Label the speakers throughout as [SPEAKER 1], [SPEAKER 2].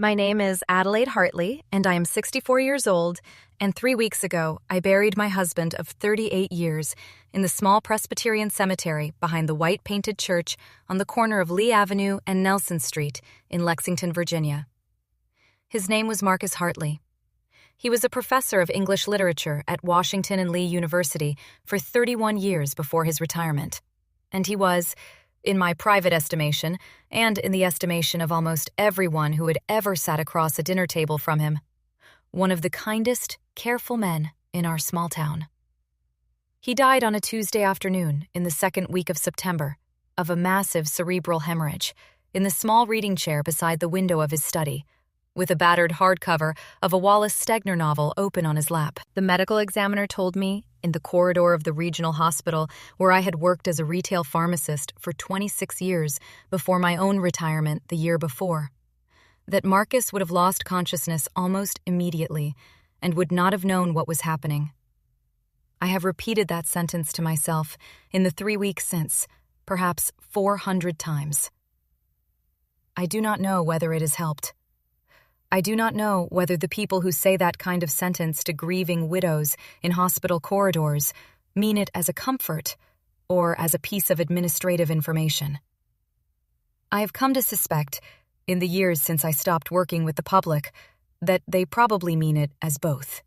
[SPEAKER 1] My name is Adelaide Hartley, and I am 64 years old, and 3 weeks ago, I buried my husband of 38 years in the small Presbyterian cemetery behind the white-painted church on the corner of Lee Avenue and Nelson Street in Lexington, Virginia. His name was Marcus Hartley. He was a professor of English literature at Washington and Lee University for 31 years before his retirement, and he was, in my private estimation, and in the estimation of almost everyone who had ever sat across a dinner table from him, one of the kindest, careful men in our small town. He died on a Tuesday afternoon in the second week of September of a massive cerebral hemorrhage in the small reading chair beside the window of his study, with a battered hardcover of a Wallace Stegner novel open on his lap. The medical examiner told me, in the corridor of the regional hospital where I had worked as a retail pharmacist for 26 years before my own retirement the year before, that Marcus would have lost consciousness almost immediately and would not have known what was happening. I have repeated that sentence to myself in the 3 weeks since, perhaps 400 times. I do not know whether it has helped. I do not know whether the people who say that kind of sentence to grieving widows in hospital corridors mean it as a comfort or as a piece of administrative information. I have come to suspect, in the years since I stopped working with the public, that they probably mean it as both.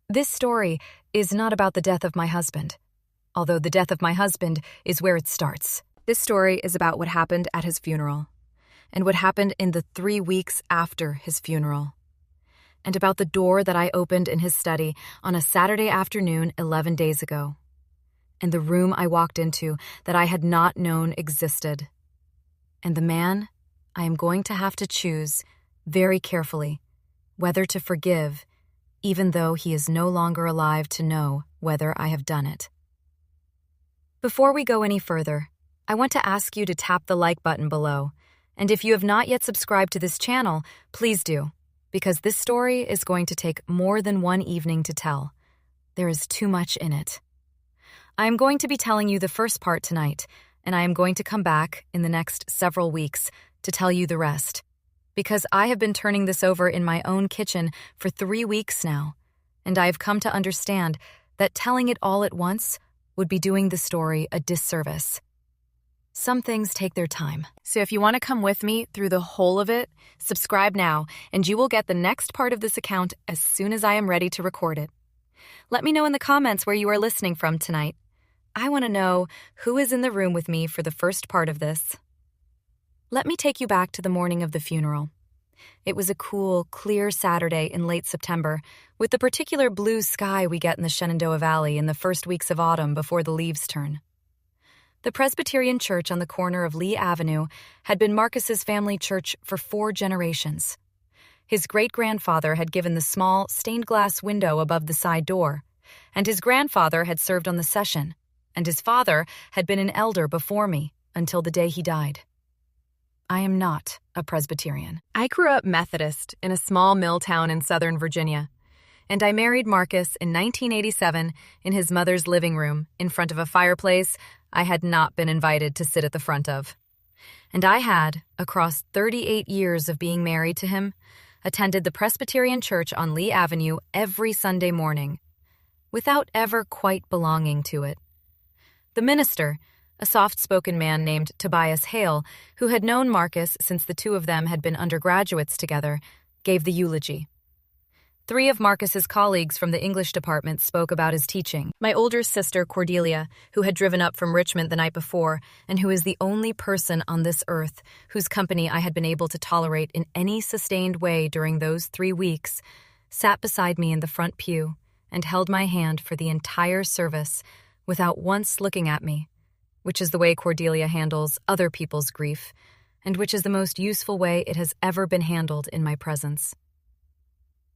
[SPEAKER 1] This story is not about the death of my husband, although the death of my husband is where it starts. This story is about what happened at his funeral, and what happened in the 3 weeks after his funeral, and about the door that I opened in his study on a Saturday afternoon 11 days ago, and the room I walked into that I had not known existed, and the man I am going to have to choose very carefully whether to forgive, even though he is no longer alive to know whether I have done it. Before we go any further, I want to ask you to tap the like button below. And if you have not yet subscribed to this channel, please do, because this story is going to take more than one evening to tell. There is too much in it. I am going to be telling you the first part tonight, and I am going to come back in the next several weeks to tell you the rest, because I have been turning this over in my own kitchen for 3 weeks now, and I have come to understand that telling it all at once would be doing the story a disservice. Some things take their time. So if you want to come with me through the whole of it, subscribe now, and you will get the next part of this account as soon as I am ready to record it. Let me know in the comments where you are listening from tonight. I want to know who is in the room with me for the first part of this. Let me take you back to the morning of the funeral. It was a cool, clear Saturday in late September, with the particular blue sky we get in the Shenandoah Valley in the first weeks of autumn before the leaves turn. The Presbyterian church on the corner of Lee Avenue had been Marcus's family church for 4 generations. His great-grandfather had given the small, stained-glass window above the side door, and his grandfather had served on the session, and his father had been an elder before me until the day he died. I am not a Presbyterian. I grew up Methodist in a small mill town in Southern Virginia, and I married Marcus in 1987 in his mother's living room in front of a fireplace I had not been invited to sit at the front of. And I had, across 38 years of being married to him, attended the Presbyterian church on Lee Avenue every Sunday morning, without ever quite belonging to it. The minister, a soft-spoken man named Tobias Hale, who had known Marcus since the two of them had been undergraduates together, gave the eulogy. 3 of Marcus's colleagues from the English department spoke about his teaching. My older sister, Cordelia, who had driven up from Richmond the night before, and who is the only person on this earth whose company I had been able to tolerate in any sustained way during those 3 weeks, sat beside me in the front pew and held my hand for the entire service without once looking at me, which is the way Cordelia handles other people's grief, and which is the most useful way it has ever been handled in my presence.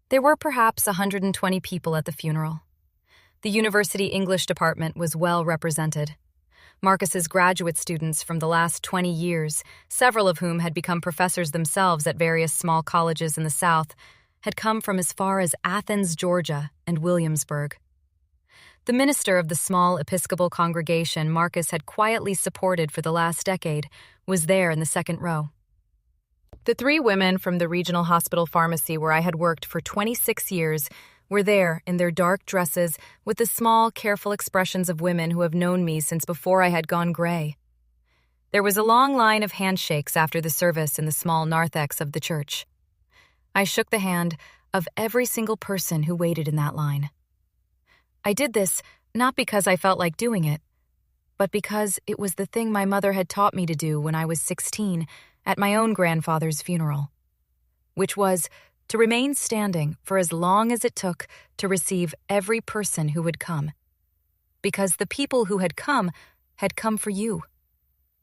[SPEAKER 1] There were perhaps 120 people at the funeral. The university English department was well represented. Marcus's graduate students from the last 20 years, several of whom had become professors themselves at various small colleges in the South, had come from as far as Athens, Georgia, and Williamsburg. The minister of the small Episcopal congregation Marcus had quietly supported for the last decade was there in the second row. The 3 women from the regional hospital pharmacy where I had worked for 26 years were there in their dark dresses with the small, careful expressions of women who have known me since before I had gone gray. There was a long line of handshakes after the service in the small narthex of the church. I shook the hand of every single person who waited in that line. I did this not because I felt like doing it, but because it was the thing my mother had taught me to do when I was 16 at my own grandfather's funeral, which was to remain standing for as long as it took to receive every person who would come. Because the people who had come for you,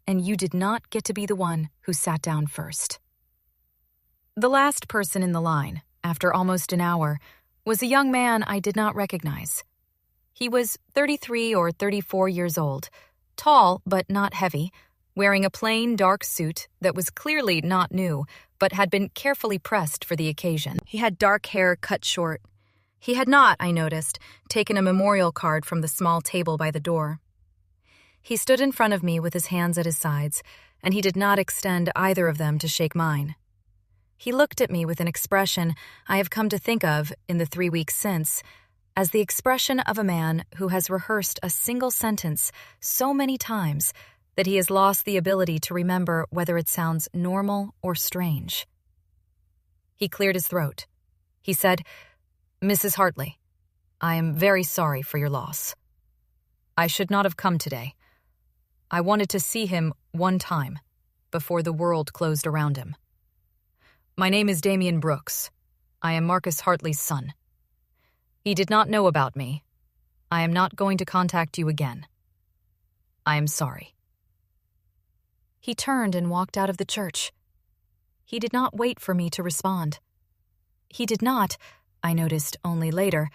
[SPEAKER 1] and you did not get to be the one who sat down first. The last person in the line, after almost an hour, was a young man I did not recognize. He was 33 or 34 years old, tall but not heavy, wearing a plain dark suit that was clearly not new, but had been carefully pressed for the occasion. He had dark hair cut short. He had not, I noticed, taken a memorial card from the small table by the door. He stood in front of me with his hands at his sides, and he did not extend either of them to shake mine. He looked at me with an expression I have come to think of, in the 3 weeks since, as the expression of a man who has rehearsed a single sentence so many times that he has lost the ability to remember whether it sounds normal or strange. He cleared his throat. He said, "Mrs. Hartley, I am very sorry for your loss. I should not have come today. I wanted to see him one time before the world closed around him. My name is Damian Brooks. I am Marcus Hartley's son. He did not know about me. I am not going to contact you again. I am sorry." He turned and walked out of the church. He did not wait for me to respond. He did not, I noticed only later,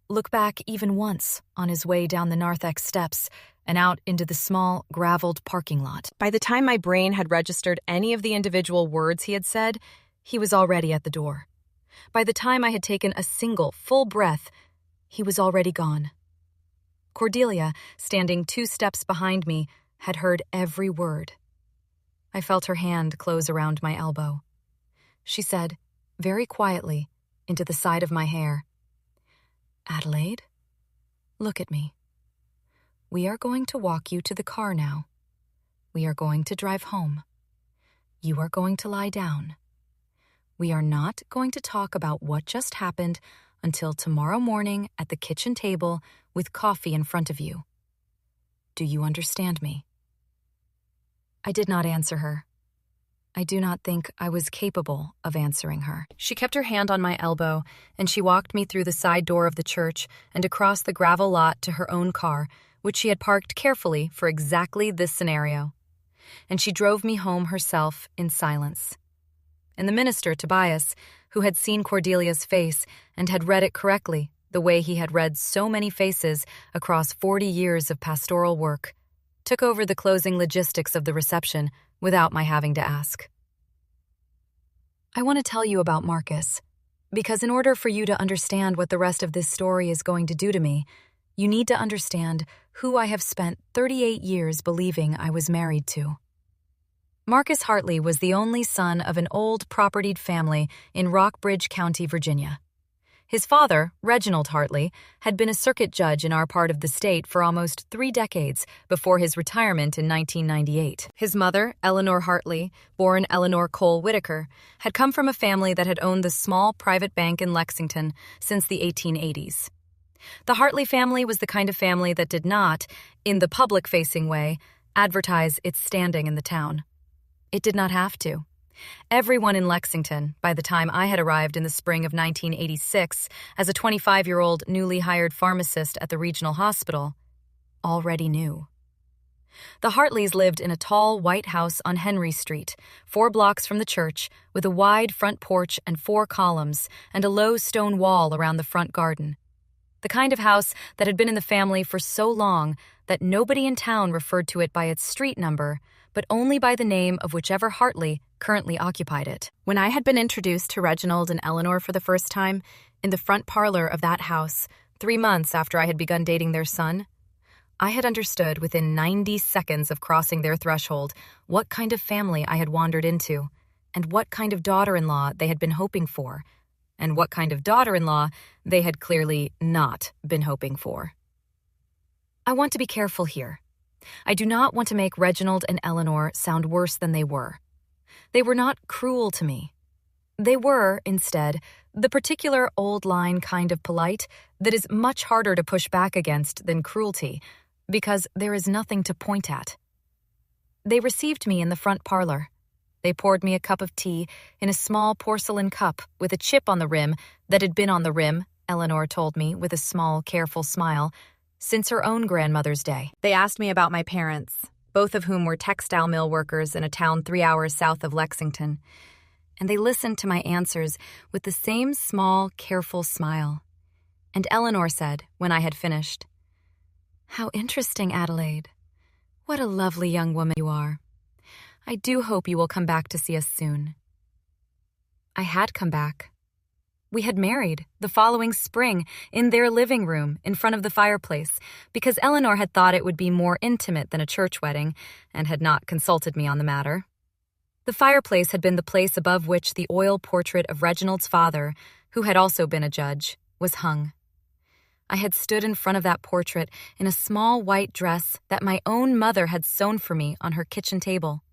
[SPEAKER 1] look back even once on his way down the narthex steps and out into the small, graveled parking lot. By the time my brain had registered any of the individual words he had said, he was already at the door. By the time I had taken a single, full breath, he was already gone. Cordelia, standing 2 steps behind me, had heard every word. I felt her hand close around my elbow. She said, very quietly, into the side of my hair, "Adelaide, look at me. We are going to walk you to the car now. We are going to drive home. You are going to lie down. We are not going to talk about what just happened until tomorrow morning at the kitchen table with coffee in front of you. Do you understand me?" I did not answer her. I do not think I was capable of answering her. She kept her hand on my elbow, and she walked me through the side door of the church and across the gravel lot to her own car, which she had parked carefully for exactly this scenario. And she drove me home herself in silence. And the minister, Tobias, who had seen Cordelia's face and had read it correctly, the way he had read so many faces across 40 years of pastoral work, took over the closing logistics of the reception without my having to ask. I want to tell you about Marcus, because in order for you to understand what the rest of this story is going to do to me, you need to understand who I have spent 38 years believing I was married to. Marcus Hartley was the only son of an old propertied family in Rockbridge County, Virginia. His father, Reginald Hartley, had been a circuit judge in our part of the state for almost 3 decades before his retirement in 1998. His mother, Eleanor Hartley, born Eleanor Cole Whitaker, had come from a family that had owned the small private bank in Lexington since the 1880s. The Hartley family was the kind of family that did not, in the public-facing way, advertise its standing in the town. It did not have to. Everyone in Lexington, by the time I had arrived in the spring of 1986 as a 25-year-old newly hired pharmacist at the regional hospital, already knew. The Hartleys lived in a tall white house on Henry Street, 4 blocks from the church, with a wide front porch and 4 columns and a low stone wall around the front garden. The kind of house that had been in the family for so long that nobody in town referred to it by its street number, but only by the name of whichever Hartley currently occupied it. When I had been introduced to Reginald and Eleanor for the first time in the front parlor of that house 3 months after I had begun dating their son, I had understood within 90 seconds of crossing their threshold what kind of family I had wandered into, and what kind of daughter-in-law they had been hoping for, and what kind of daughter-in-law they had clearly not been hoping for. I want to be careful here. I do not want to make Reginald and Eleanor sound worse than they were. They were not cruel to me. They were, instead, the particular old-line kind of polite that is much harder to push back against than cruelty, because there is nothing to point at. They received me in the front parlor. They poured me a cup of tea in a small porcelain cup with a chip on the rim that had been on the rim, Eleanor told me with a small, careful smile, since her own grandmother's day. They asked me about my parents, both of whom were textile mill workers in a town 3 hours south of Lexington, and they listened to my answers with the same small, careful smile. And Eleanor said, when I had finished, "How interesting, Adelaide. What a lovely young woman you are. I do hope you will come back to see us soon." I had come back. We had married the following spring in their living room in front of the fireplace because Eleanor had thought it would be more intimate than a church wedding and had not consulted me on the matter. The fireplace had been the place above which the oil portrait of Reginald's father, who had also been a judge, was hung. I had stood in front of that portrait in a small white dress that my own mother had sewn for me on her kitchen table,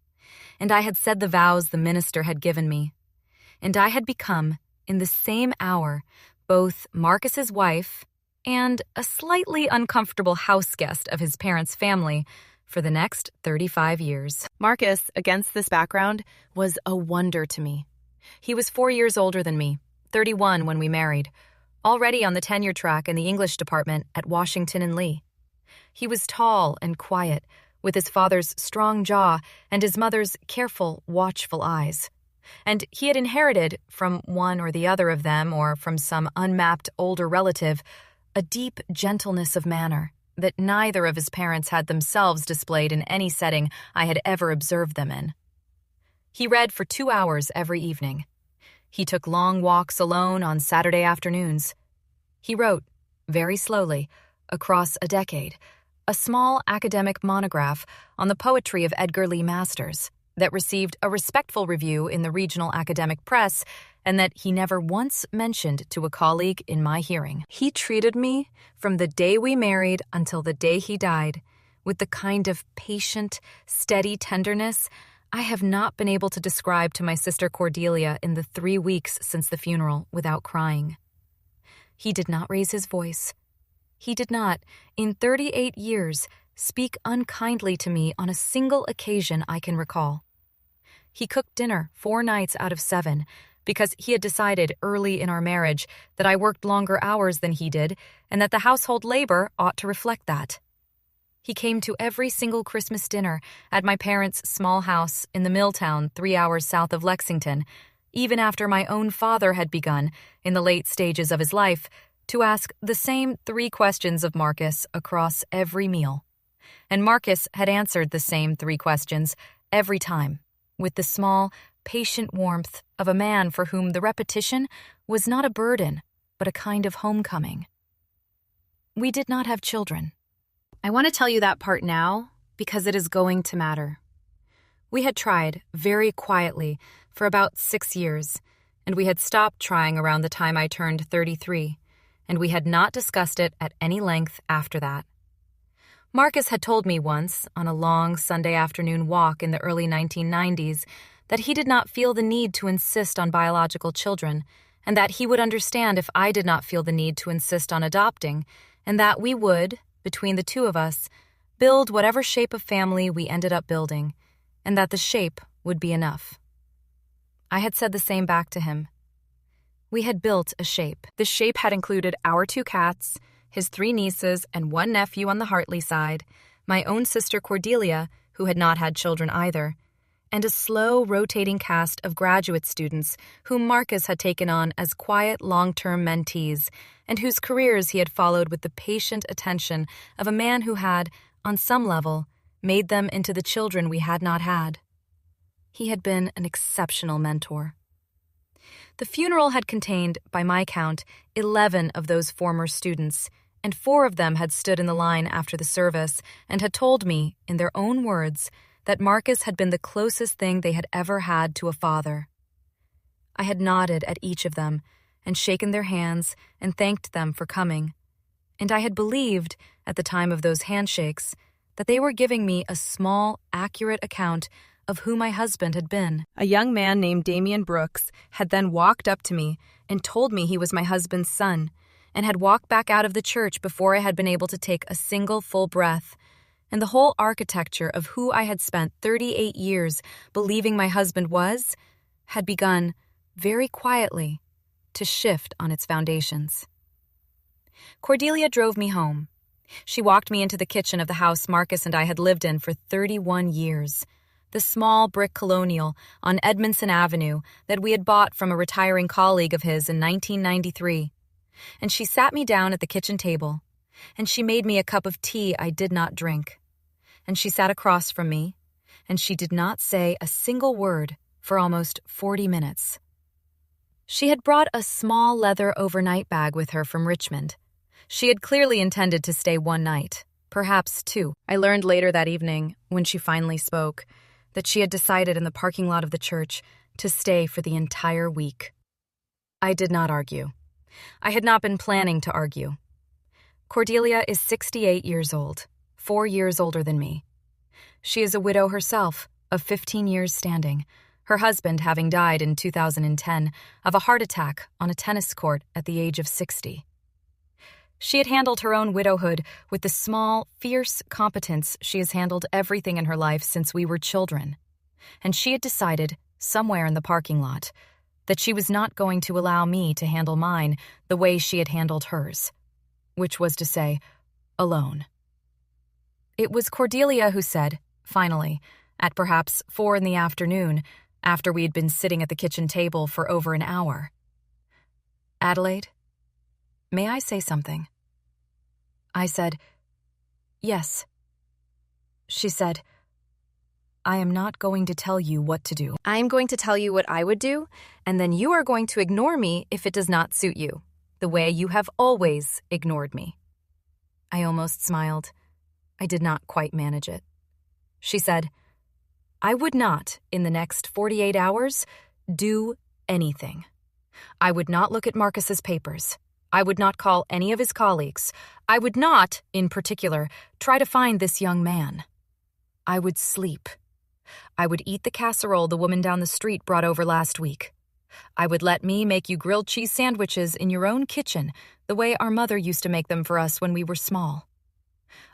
[SPEAKER 1] and I had said the vows the minister had given me, and I had become, in the same hour, both Marcus's wife and a slightly uncomfortable house guest of his parents' family for the next 35 years. Marcus, against this background, was a wonder to me. He was 4 years older than me, 31 when we married, already on the tenure track in the English department at Washington and Lee. He was tall and quiet, with his father's strong jaw and his mother's careful, watchful eyes. And he had inherited, from one or the other of them or from some unmapped older relative, a deep gentleness of manner that neither of his parents had themselves displayed in any setting I had ever observed them in. He read for 2 hours every evening. He took long walks alone on Saturday afternoons. He wrote, very slowly, across a decade, a small academic monograph on the poetry of Edgar Lee Masters that received a respectful review in the regional academic press and that he never once mentioned to a colleague in my hearing. He treated me, from the day we married until the day he died, with the kind of patient, steady tenderness I have not been able to describe to my sister Cordelia in the 3 weeks since the funeral without crying. He did not raise his voice. He did not, in 38 years, speak unkindly to me on a single occasion I can recall. He cooked dinner 4 nights out of 7 because he had decided early in our marriage that I worked longer hours than he did and that the household labor ought to reflect that. He came to every single Christmas dinner at my parents' small house in the mill town 3 hours south of Lexington, even after my own father had begun, in the late stages of his life, to ask the same 3 questions of Marcus across every meal. And Marcus had answered the same 3 questions every time, with the small, patient warmth of a man for whom the repetition was not a burden, but a kind of homecoming. We did not have children. I want to tell you that part now because it is going to matter. We had tried, very quietly, for about 6 years, and we had stopped trying around the time I turned 33, and we had not discussed it at any length after that. Marcus had told me once, on a long Sunday afternoon walk in the early 1990s, that he did not feel the need to insist on biological children, and that he would understand if I did not feel the need to insist on adopting, and that we would, between the 2 of us, build whatever shape of family we ended up building, and that the shape would be enough. I had said the same back to him. We had built a shape. The shape had included our 2 cats, his 3 nieces and 1 nephew on the Hartley side, my own sister Cordelia, who had not had children either, and a slow, rotating cast of graduate students whom Marcus had taken on as quiet, long-term mentees, and whose careers he had followed with the patient attention of a man who had, on some level, made them into the children we had not had. He had been an exceptional mentor. The funeral had contained, by my count, 11 of those former students, and 4 of them had stood in the line after the service and had told me, in their own words, that Marcus had been the closest thing they had ever had to a father. I had nodded at each of them and shaken their hands and thanked them for coming. And I had believed, at the time of those handshakes, that they were giving me a small, accurate account of who my husband had been. A young man named Damian Brooks had then walked up to me and told me he was my husband's son, and had walked back out of the church before I had been able to take a single full breath. And the whole architecture of who I had spent 38 years believing my husband was had begun, very quietly, to shift on its foundations. Cordelia drove me home. She walked me into the kitchen of the house Marcus and I had lived in for 31 years, the small brick colonial on Edmondson Avenue that we had bought from a retiring colleague of his in 1993. And she sat me down at the kitchen table, and she made me a cup of tea I did not drink. And she sat across from me, and she did not say a single word for almost 40 minutes. She had brought a small leather overnight bag with her from Richmond. She had clearly intended to stay one night, perhaps two. I learned later that evening, when she finally spoke, that she had decided in the parking lot of the church to stay for the entire week. I did not argue. I had not been planning to argue. Cordelia is 68 years old, 4 years older than me. She is a widow herself, of 15 years standing, her husband having died in 2010 of a heart attack on a tennis court at the age of 60. She had handled her own widowhood with the small, fierce competence she has handled everything in her life since we were children. And she had decided, somewhere in the parking lot, that she was not going to allow me to handle mine the way she had handled hers, which was to say, alone. It was Cordelia who said, finally, at perhaps 4 p.m, after we had been sitting at the kitchen table for over an hour, "Adelaide, may I say something?" I said, "Yes." She said, "I am not going to tell you what to do. I am going to tell you what I would do, and then you are going to ignore me if it does not suit you, the way you have always ignored me." I almost smiled. I did not quite manage it. She said, "I would not, in the next 48 hours, do anything. I would not look at Marcus's papers. I would not call any of his colleagues. I would not, in particular, try to find this young man. I would sleep. I would eat the casserole the woman down the street brought over last week. I would let me make you grilled cheese sandwiches in your own kitchen, the way our mother used to make them for us when we were small.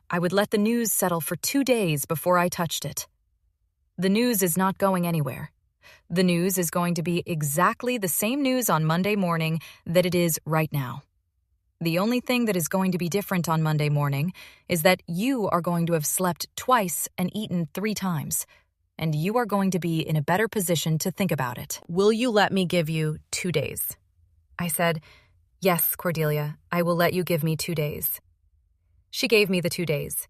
[SPEAKER 1] I would let the news settle for 2 days before I touched it. The news is not going anywhere. The news is going to be exactly the same news on Monday morning that it is right now. The only thing that is going to be different on Monday morning is that you are going to have slept twice and eaten 3 times, and you are going to be in a better position to think about it. Will you let me give you 2 days?" I said, "Yes, Cordelia, I will let you give me 2 days." She gave me the 2 days.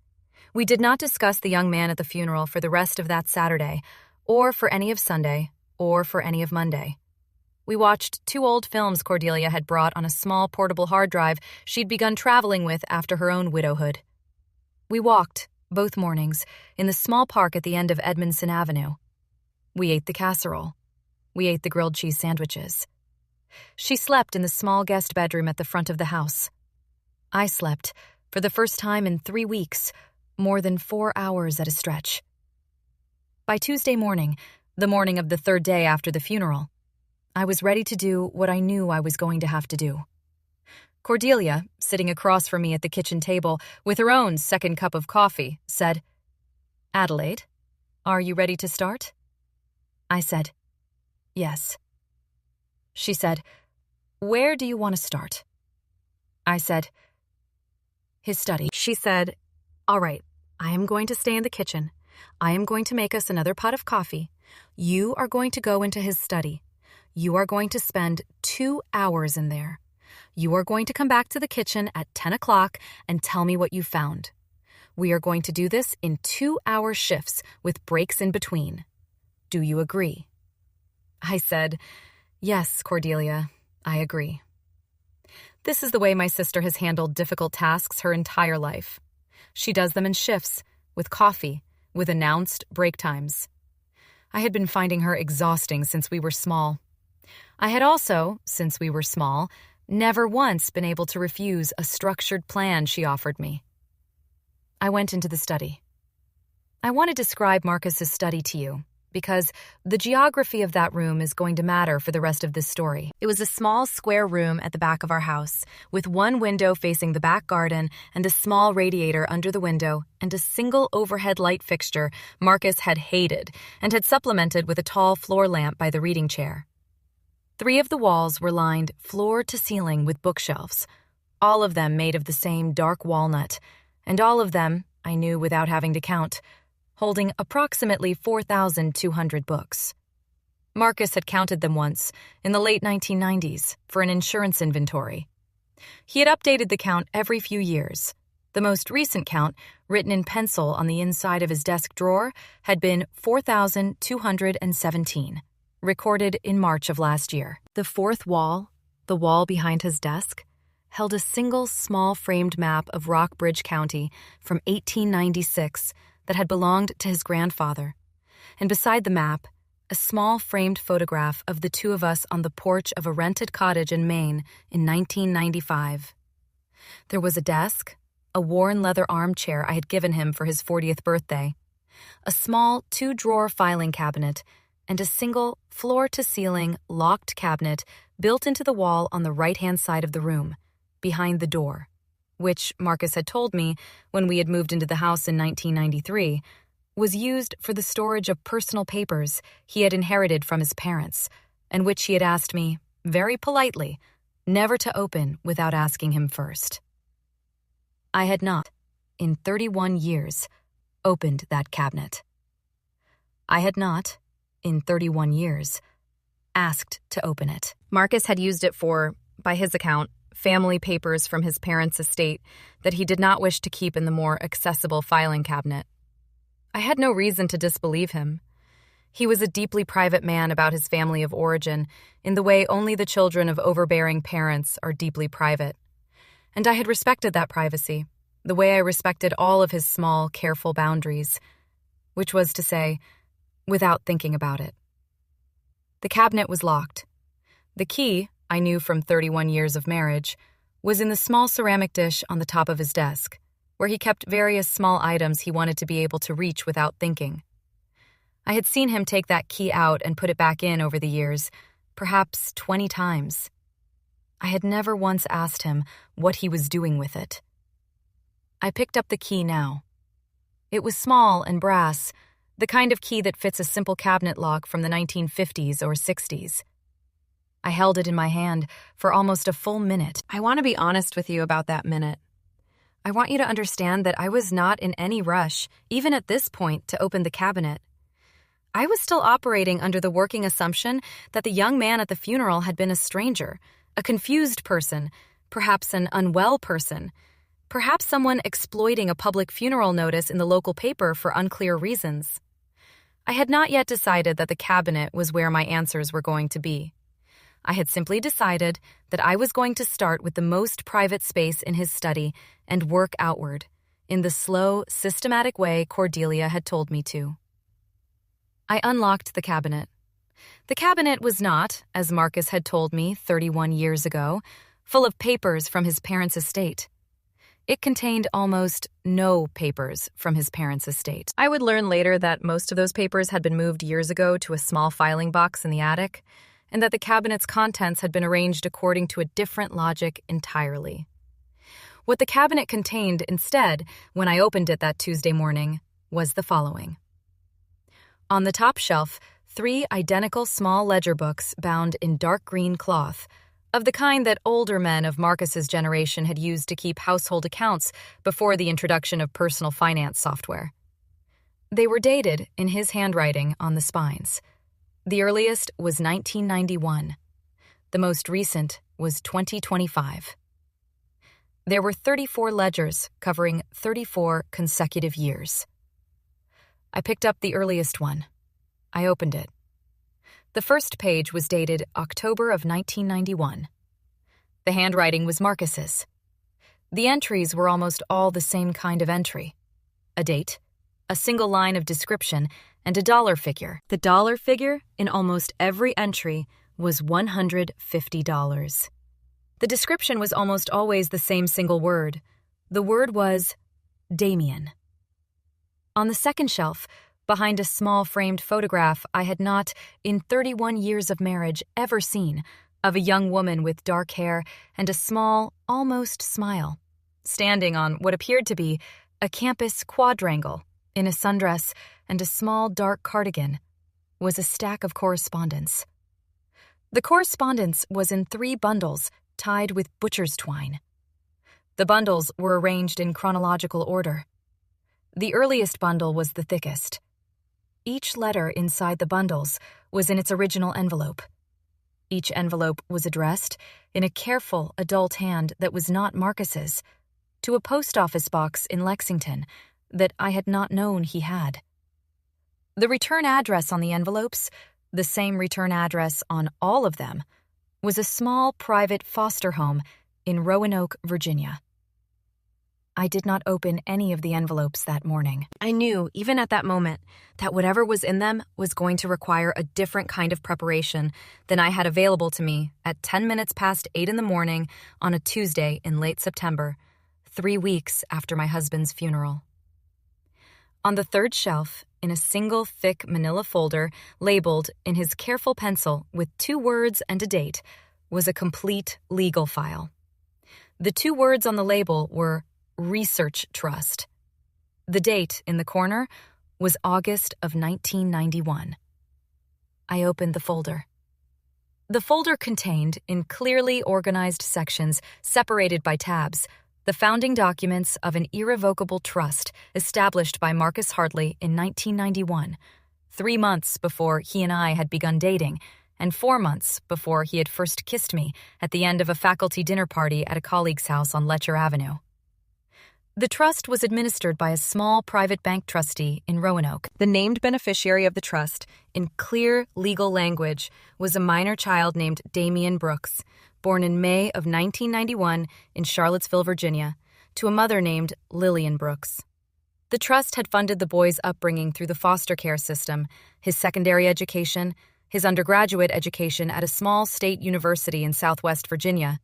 [SPEAKER 1] We did not discuss the young man at the funeral for the rest of that Saturday, or for any of Sunday, or for any of Monday. We watched 2 old films Cordelia had brought on a small portable hard drive she'd begun traveling with after her own widowhood. We walked, both mornings, in the small park at the end of Edmondson Avenue. We ate the casserole. We ate the grilled cheese sandwiches. She slept in the small guest bedroom at the front of the house. I slept, for the first time in 3 weeks, more than 4 hours at a stretch. By Tuesday morning, the morning of the 3rd day after the funeral, I was ready to do what I knew I was going to have to do. Cordelia, sitting across from me at the kitchen table with her own second cup of coffee, said, "Adelaide, are you ready to start?" I said, "Yes." She said, "Where do you want to start?" I said, "His study." She said, "All right, I am going to stay in the kitchen. I am going to make us another pot of coffee. You are going to go into his study. You are going to spend 2 hours in there. You are going to come back to the kitchen at 10 o'clock and tell me what you found. We are going to do this in 2-hour shifts with breaks in between. Do you agree?" I said, "Yes, Cordelia, I agree." This is the way my sister has handled difficult tasks her entire life. She does them in shifts, with coffee, with announced break times. I had been finding her exhausting since we were small. I had also, since we were small, never once been able to refuse a structured plan she offered me. I went into the study. I want to describe Marcus's study to you, because the geography of that room is going to matter for the rest of this story. It was a small square room at the back of our house, with one window facing the back garden and a small radiator under the window and a single overhead light fixture Marcus had hated and had supplemented with a tall floor lamp by the reading chair. 3 of the walls were lined floor to ceiling with bookshelves, all of them made of the same dark walnut, and all of them, I knew without having to count, holding approximately 4,200 books. Marcus had counted them once, in the late 1990s, for an insurance inventory. He had updated the count every few years. The most recent count, written in pencil on the inside of his desk drawer, had been 4,217, recorded in March of last year. The 4th wall, the wall behind his desk, held a single small framed map of Rockbridge County from 1896 that had belonged to his grandfather, and beside the map, a small framed photograph of the 2 of us on the porch of a rented cottage in Maine in 1995. There was a desk, a worn leather armchair I had given him for his 40th birthday, a small 2-drawer filing cabinet, and a single floor-to-ceiling locked cabinet built into the wall on the right-hand side of the room, behind the door, which Marcus had told me when we had moved into the house in 1993, was used for the storage of personal papers he had inherited from his parents, and which he had asked me, very politely, never to open without asking him first. I had not, in 31 years, opened that cabinet. I had not, in 31 years, asked to open it. Marcus had used it for, by his account, family papers from his parents' estate that he did not wish to keep in the more accessible filing cabinet. I had no reason to disbelieve him. He was a deeply private man about his family of origin, in the way only the children of overbearing parents are deeply private. And I had respected that privacy, the way I respected all of his small, careful boundaries, which was to say, without thinking about it. The cabinet was locked. The key, I knew from 31 years of marriage, was in the small ceramic dish on the top of his desk, where he kept various small items he wanted to be able to reach without thinking. I had seen him take that key out and put it back in over the years, perhaps 20 times. I had never once asked him what he was doing with it. I picked up the key now. It was small and brass, the kind of key that fits a simple cabinet lock from the 1950s or 60s. I held it in my hand for almost a full minute. I want to be honest with you about that minute. I want you to understand that I was not in any rush, even at this point, to open the cabinet. I was still operating under the working assumption that the young man at the funeral had been a stranger, a confused person, perhaps an unwell person, perhaps someone exploiting a public funeral notice in the local paper for unclear reasons. I had not yet decided that the cabinet was where my answers were going to be. I had simply decided that I was going to start with the most private space in his study and work outward, in the slow, systematic way Cordelia had told me to. I unlocked the cabinet. The cabinet was not, as Marcus had told me 31 years ago, full of papers from his parents' estate. It contained almost no papers from his parents' estate. I would learn later that most of those papers had been moved years ago to a small filing box in the attic, and that the cabinet's contents had been arranged according to a different logic entirely. What the cabinet contained instead, when I opened it that Tuesday morning, was the following. On the top shelf, 3 identical small ledger books bound in dark green cloth, of the kind that older men of Marcus's generation had used to keep household accounts before the introduction of personal finance software. They were dated in his handwriting on the spines. The earliest was 1991. The most recent was 2025. There were 34 ledgers covering 34 consecutive years. I picked up the earliest one. I opened it. The first page was dated October of 1991. The handwriting was Marcus's. The entries were almost all the same kind of entry. A date, a single line of description, and a dollar figure. The dollar figure in almost every entry was $150. The description was almost always the same single word. The word was Damien. On the second shelf, behind a small framed photograph I had not, in 31 years of marriage, ever seen, of a young woman with dark hair and a small, almost smile, standing on what appeared to be a campus quadrangle in a sundress and a small dark cardigan, was a stack of correspondence. The correspondence was in 3 bundles tied with butcher's twine. The bundles were arranged in chronological order. The earliest bundle was the thickest. Each letter inside the bundles was in its original envelope. Each envelope was addressed, in a careful adult hand that was not Marcus's, to a post office box in Lexington that I had not known he had. The return address on the envelopes, the same return address on all of them, was a small private foster home in Roanoke, Virginia. I did not open any of the envelopes that morning. I knew, even at that moment, that whatever was in them was going to require a different kind of preparation than I had available to me at 10 minutes past 8 in the morning on a Tuesday in late September, 3 weeks after my husband's funeral. On the third shelf, in a single thick manila folder labeled in his careful pencil with 2 words and a date, was a complete legal file. The 2 words on the label were Research Trust. The date in the corner was August of 1991. I opened the folder. The folder contained, in clearly organized sections separated by tabs, the founding documents of an irrevocable trust established by Marcus Hartley in 1991, 3 months before he and I had begun dating, and 4 months before he had first kissed me at the end of a faculty dinner party at a colleague's house on Letcher Avenue. The trust was administered by a small private bank trustee in Roanoke. The named beneficiary of the trust, in clear legal language, was a minor child named Damien Brooks, born in May of 1991 in Charlottesville, Virginia, to a mother named Lillian Brooks. The trust had funded the boy's upbringing through the foster care system, his secondary education, his undergraduate education at a small state university in Southwest Virginia,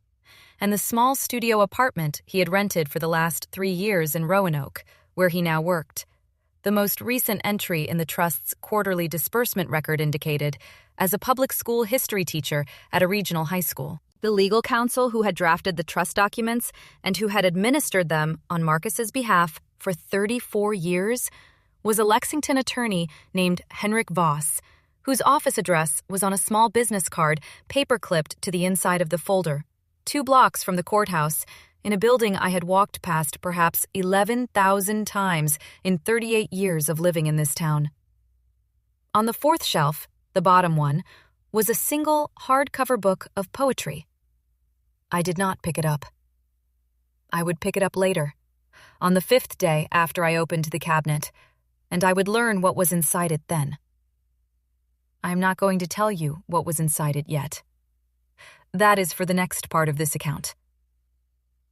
[SPEAKER 1] and the small studio apartment he had rented for the last 3 years in Roanoke, where he now worked. The most recent entry in the trust's quarterly disbursement record indicated, as a public school history teacher at a regional high school. The legal counsel who had drafted the trust documents and who had administered them on Marcus's behalf for 34 years was a Lexington attorney named Henrik Voss, whose office address was on a small business card paper-clipped to the inside of the folder, 2 blocks from the courthouse, in a building I had walked past perhaps 11,000 times in 38 years of living in this town. On the 4th shelf, the bottom one, was a single hardcover book of poetry. I did not pick it up. I would pick it up later, on the 5th day after I opened the cabinet, and I would learn what was inside it then. I am not going to tell you what was inside it yet. That is for the next part of this account.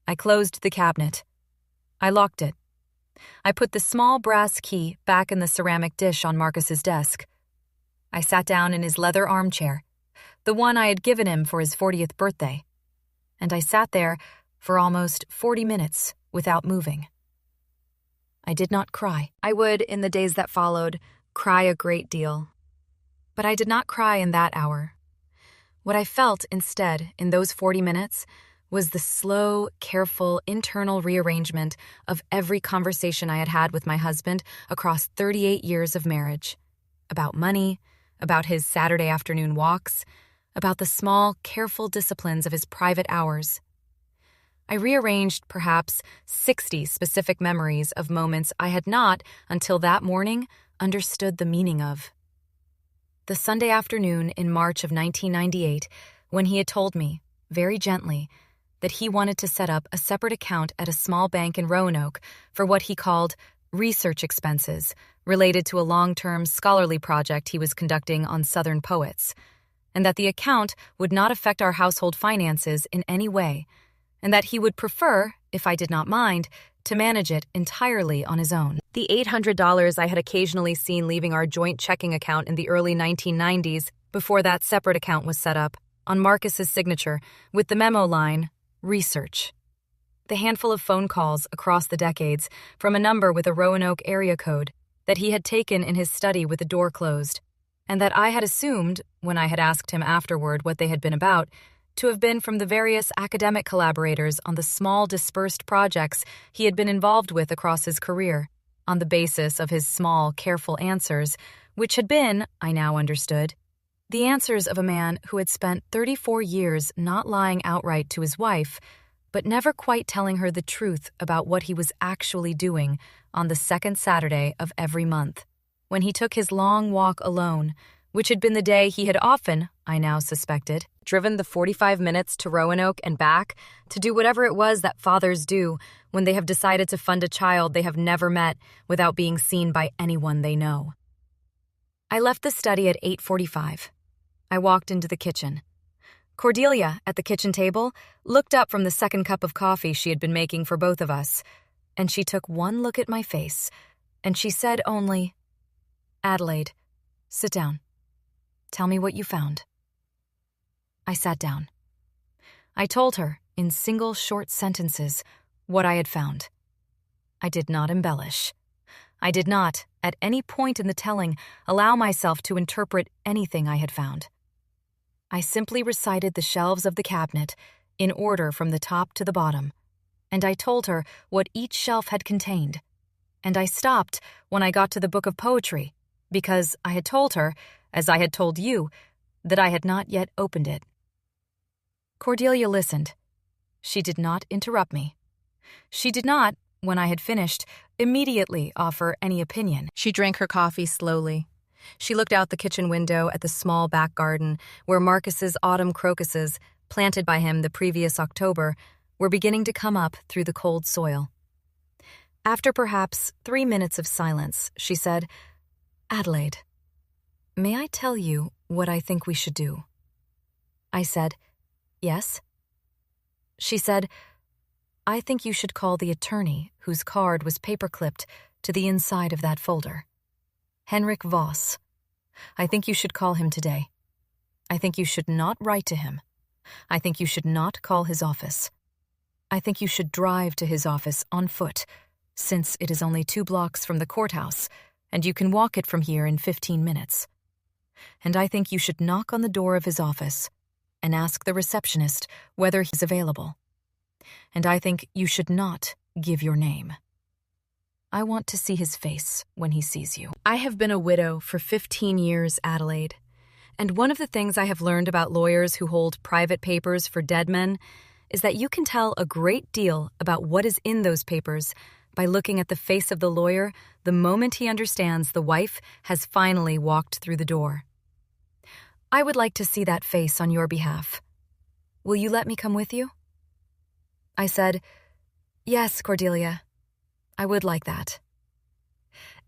[SPEAKER 1] I closed the cabinet. I locked it. I put the small brass key back in the ceramic dish on Marcus's desk. I sat down in his leather armchair, the one I had given him for his 40th birthday, and I sat there for almost 40 minutes without moving. I did not cry. I would, in the days that followed, cry a great deal. But I did not cry in that hour. What I felt instead in those 40 minutes was the slow, careful, internal rearrangement of every conversation I had had with my husband across 38 years of marriage. About money, about his Saturday afternoon walks, about the small, careful disciplines of his private hours. I rearranged perhaps 60 specific memories of moments I had not, until that morning, understood the meaning of. The Sunday afternoon in March of 1998, when he had told me, very gently, that he wanted to set up a separate account at a small bank in Roanoke for what he called research expenses related to a long-term scholarly project he was conducting on Southern poets, and that the account would not affect our household finances in any way, and that he would prefer, if I did not mind, to manage it entirely on his own. The $800 I had occasionally seen leaving our joint checking account in the early 1990s before that separate account was set up, on Marcus's signature, with the memo line, Research. The handful of phone calls across the decades from a number with a Roanoke area code that he had taken in his study with the door closed, and that I had assumed, when I had asked him afterward what they had been about, to have been from the various academic collaborators on the small dispersed projects he had been involved with across his career, on the basis of his small, careful answers, which had been, I now understood, the answers of a man who had spent 34 years not lying outright to his wife, but never quite telling her the truth about what he was actually doing on the second Saturday of every month, when he took his long walk alone, which had been the day he had often, I now suspected, driven the 45 minutes to Roanoke and back to do whatever it was that fathers do when they have decided to fund a child they have never met without being seen by anyone they know. I left the study at 8:45. I walked into the kitchen. Cordelia, at the kitchen table, looked up from the second cup of coffee she had been making for both of us, and she took one look at my face, and she said only, "Adelaide, sit down. Tell me what you found." I sat down. I told her, in single short sentences, what I had found. I did not embellish. I did not, at any point in the telling, allow myself to interpret anything I had found. I simply recited the shelves of the cabinet, in order from the top to the bottom, and I told her what each shelf had contained, and I stopped when I got to the book of poetry, because I had told her, as I had told you, that I had not yet opened it. Cordelia listened. She did not interrupt me. She did not, when I had finished, immediately offer any opinion. She drank her coffee slowly. She looked out the kitchen window at the small back garden where Marcus's autumn crocuses, planted by him the previous October, were beginning to come up through the cold soil. After perhaps 3 minutes of silence, she said, "Adelaide, may I tell you what I think we should do?" I said, "Yes." She said, "I think you should call the attorney whose card was paper-clipped to the inside of that folder. Henrik Voss. I think you should call him today. I think you should not write to him. I think you should not call his office. I think you should drive to his office on foot, since it is only 2 blocks from the courthouse, and you can walk it from here in 15 minutes. And I think you should knock on the door of his office and ask the receptionist whether he's available. And I think you should not give your name. I want to see his face when he sees you. I have been a widow for 15 years, Adelaide, and one of the things I have learned about lawyers who hold private papers for dead men is that you can tell a great deal about what is in those papers by looking at the face of the lawyer the moment he understands the wife has finally walked through the door. I would like to see that face on your behalf. Will you let me come with you?" I said, "Yes, Cordelia, I would like that."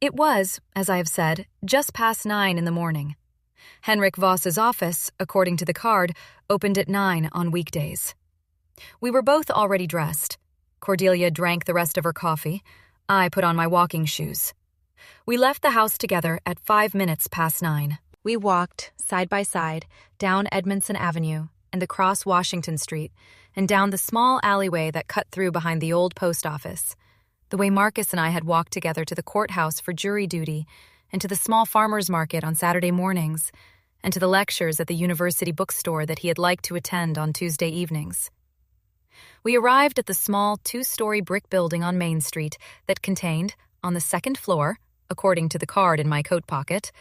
[SPEAKER 1] It was, as I have said, just past 9 in the morning. Henrik Voss's office, according to the card, opened at 9 on weekdays. We were both already dressed. Cordelia drank the rest of her coffee. I put on my walking shoes. We left the house together at 5 minutes past 9. We walked, side by side, down Edmondson Avenue and across Washington Street and down the small alleyway that cut through behind the old post office, the way Marcus and I had walked together to the courthouse for jury duty and to the small farmers market on Saturday mornings and to the lectures at the university bookstore that he had liked to attend on Tuesday evenings. We arrived at the small 2-story brick building on Main Street that contained, on the second floor, according to the card in my coat pocket,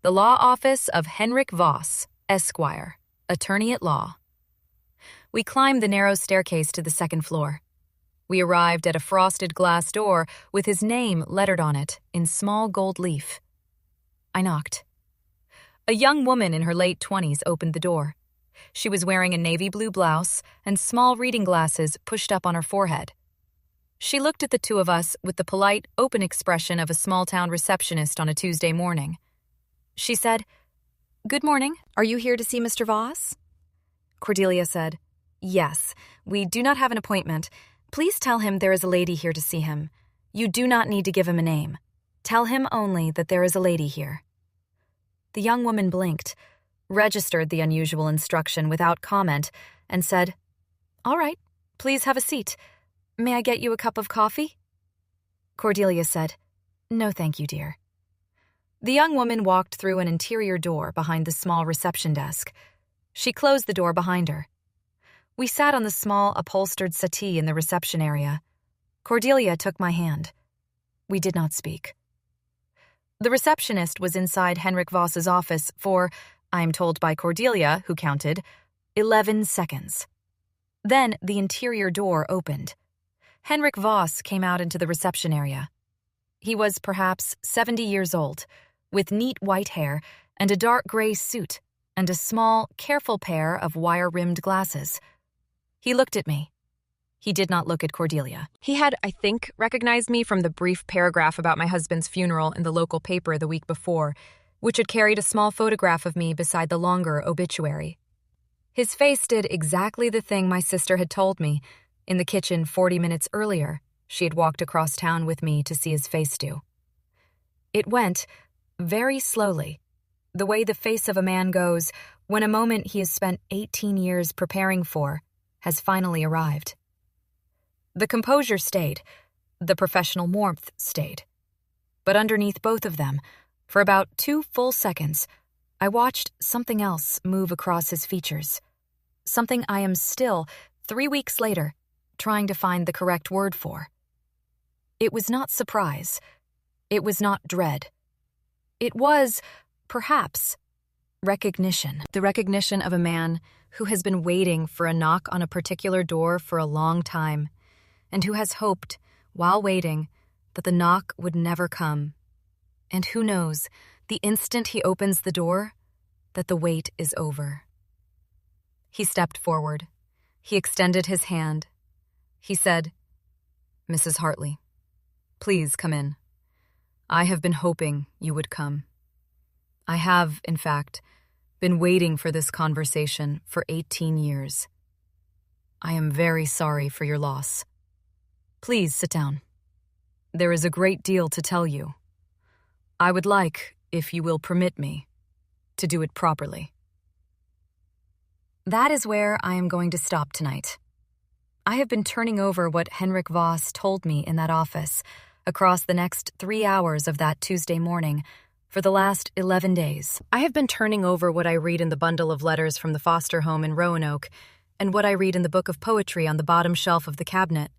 [SPEAKER 1] the law office of Henrik Voss, Esquire, attorney at law. We climbed the narrow staircase to the second floor. We arrived at a frosted glass door with his name lettered on it in small gold leaf. I knocked. A young woman in her late 20s opened the door. She was wearing a navy blue blouse and small reading glasses pushed up on her forehead. She looked at the two of us with the polite, open expression of a small-town receptionist on a Tuesday morning. She said, "Good morning. Are you here to see Mr. Voss?" Cordelia said, "Yes. We do not have an appointment. Please tell him there is a lady here to see him. You do not need to give him a name. Tell him only that there is a lady here." The young woman blinked, registered the unusual instruction without comment, and said, "All right, please have a seat. May I get you a cup of coffee?" Cordelia said, "No, thank you, dear." The young woman walked through an interior door behind the small reception desk. She closed the door behind her. We sat on the small upholstered settee in the reception area. Cordelia took my hand. We did not speak. The receptionist was inside Henrik Voss's office for, I am told by Cordelia, who counted, 11 seconds. Then the interior door opened. Henrik Voss came out into the reception area. He was perhaps 70 years old, with neat white hair and a dark gray suit and a small, careful pair of wire-rimmed glasses. He looked at me. He did not look at Cordelia. He had, I think, recognized me from the brief paragraph about my husband's funeral in the local paper the week before, which had carried a small photograph of me beside the longer obituary. His face did exactly the thing my sister had told me. In the kitchen 40 minutes earlier, she had walked across town with me to see his face do. It went very slowly, the way the face of a man goes when a moment he has spent 18 years preparing for has finally arrived. The composure stayed, the professional warmth stayed. But underneath both of them, for about 2 full seconds, I watched something else move across his features. Something I am still, 3 weeks later, trying to find the correct word for. It was not surprise. It was not dread. It was, perhaps, recognition. The recognition of a man who has been waiting for a knock on a particular door for a long time, and who has hoped, while waiting, that the knock would never come. And who knows, the instant he opens the door, that the wait is over. He stepped forward. He extended his hand. He said, "Mrs. Hartley, please come in. I have been hoping you would come. I have, in fact, been waiting for this conversation for 18 years. I am very sorry for your loss. Please sit down. There is a great deal to tell you. I would like, if you will permit me, to do it properly." That is where I am going to stop tonight. I have been turning over what Henrik Voss told me in that office across the next 3 hours of that Tuesday morning for the last 11 days. I have been turning over what I read in the bundle of letters from the foster home in Roanoke and what I read in the book of poetry on the bottom shelf of the cabinet,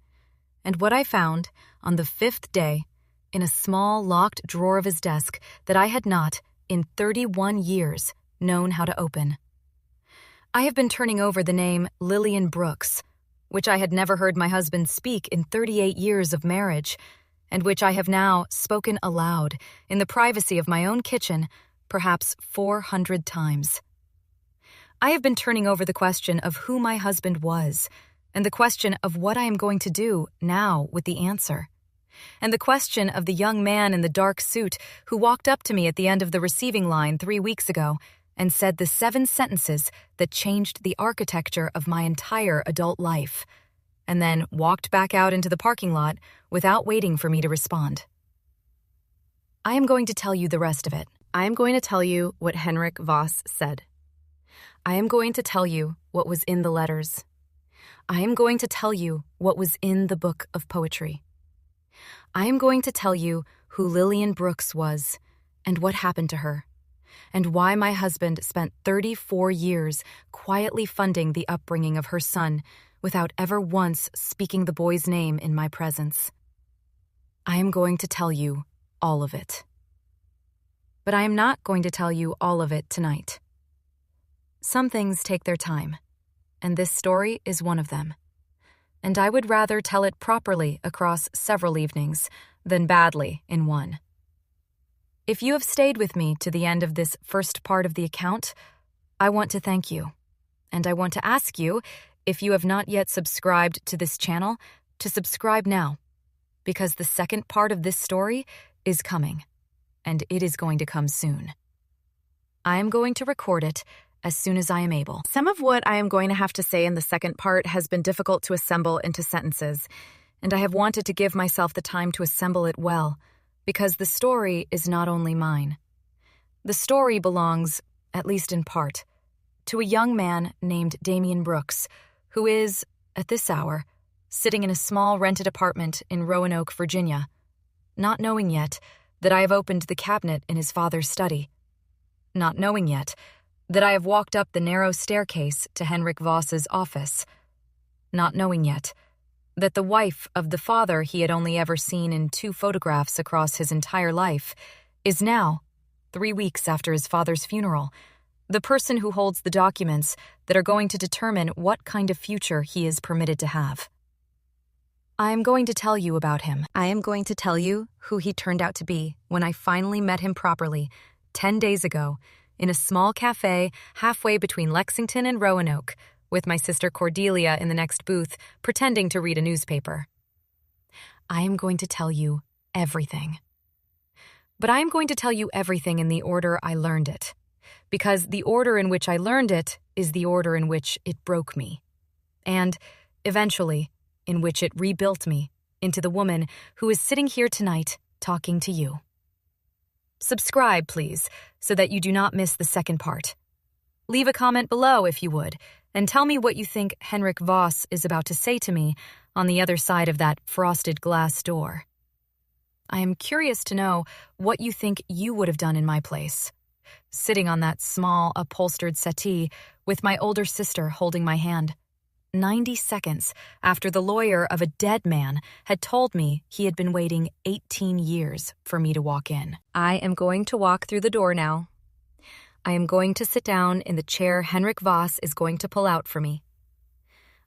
[SPEAKER 1] and what I found on the 5th day in a small locked drawer of his desk that I had not, in 31 years, known how to open. I have been turning over the name Lillian Brooks, which I had never heard my husband speak in 38 years of marriage, and which I have now spoken aloud in the privacy of my own kitchen perhaps 400 times. I have been turning over the question of who my husband was, and the question of what I am going to do now with the answer, and the question of the young man in the dark suit who walked up to me at the end of the receiving line 3 weeks ago and said the 7 sentences that changed the architecture of my entire adult life, and then walked back out into the parking lot without waiting for me to respond. I am going to tell you the rest of it. I am going to tell you what Henrik Voss said. I am going to tell you what was in the letters. I am going to tell you what was in the book of poetry. I am going to tell you who Lillian Brooks was and what happened to her, and why my husband spent 34 years quietly funding the upbringing of her son without ever once speaking the boy's name in my presence. I am going to tell you all of it. But I am not going to tell you all of it tonight. Some things take their time, and this story is one of them. And I would rather tell it properly across several evenings than badly in one. If you have stayed with me to the end of this first part of the account, I want to thank you. And I want to ask you, if you have not yet subscribed to this channel, to subscribe now, because the second part of this story is coming, and it is going to come soon. I am going to record it as soon as I am able. Some of what I am going to have to say in the second part has been difficult to assemble into sentences, and I have wanted to give myself the time to assemble it well, because the story is not only mine. The story belongs, at least in part, to a young man named Damian Brooks, who is, at this hour, sitting in a small rented apartment in Roanoke, Virginia, not knowing yet that I have opened the cabinet in his father's study, not knowing yet that I have walked up the narrow staircase to Henrik Voss's office, not knowing yet that the wife of the father he had only ever seen in 2 photographs across his entire life is now, 3 weeks after his father's funeral, the person who holds the documents that are going to determine what kind of future he is permitted to have. I am going to tell you about him. I am going to tell you who he turned out to be when I finally met him properly 10 days ago in a small cafe halfway between Lexington and Roanoke, with my sister Cordelia in the next booth pretending to read a newspaper. I am going to tell you everything. But I am going to tell you everything in the order I learned it, because the order in which I learned it is the order in which it broke me, and, eventually, in which it rebuilt me into the woman who is sitting here tonight talking to you. Subscribe, please, so that you do not miss the second part. Leave a comment below if you would, and tell me what you think Henrik Voss is about to say to me on the other side of that frosted glass door. I am curious to know what you think you would have done in my place, sitting on that small upholstered settee with my older sister holding my hand, 90 seconds after the lawyer of a dead man had told me he had been waiting 18 years for me to walk in. I am going to walk through the door now. I am going to sit down in the chair Henrik Voss is going to pull out for me.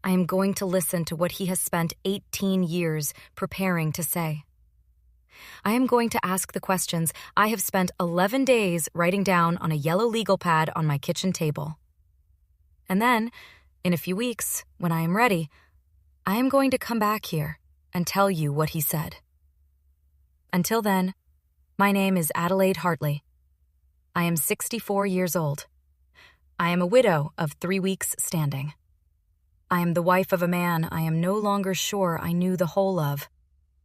[SPEAKER 1] I am going to listen to what he has spent 18 years preparing to say. I am going to ask the questions I have spent 11 days writing down on a yellow legal pad on my kitchen table. And then, in a few weeks, when I am ready, I am going to come back here and tell you what he said. Until then, my name is Adelaide Hartley. I am 64 years old. I am a widow of 3 weeks standing. I am the wife of a man I am no longer sure I knew the whole of,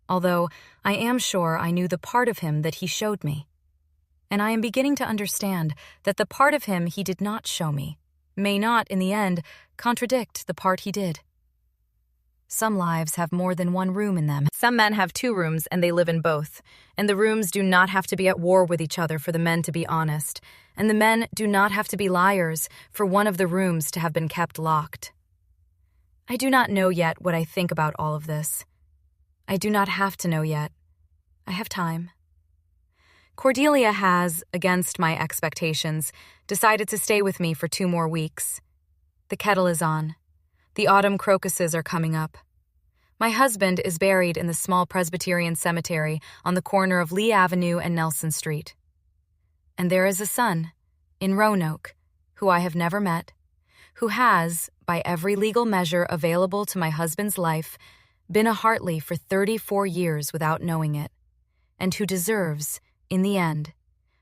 [SPEAKER 1] although I am sure I knew the part of him that he showed me. And I am beginning to understand that the part of him he did not show me may not, in the end, contradict the part he did. Some lives have more than one room in them. Some men have 2 rooms and they live in both, and the rooms do not have to be at war with each other for the men to be honest, and the men do not have to be liars for one of the rooms to have been kept locked. I do not know yet what I think about all of this. I do not have to know yet. I have time. Cordelia has, against my expectations, decided to stay with me for 2 more weeks. The kettle is on. The autumn crocuses are coming up. My husband is buried in the small Presbyterian cemetery on the corner of Lee Avenue and Nelson Street. And there is a son, in Roanoke, who I have never met, who has, by every legal measure available to my husband's life, been a Hartley for 34 years without knowing it, and who deserves, in the end,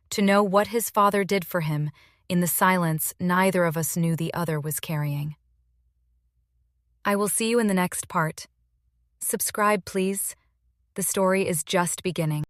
[SPEAKER 1] to know what his father did for him in the silence neither of us knew the other was carrying. I will see you in the next part. Subscribe, please. The story is just beginning.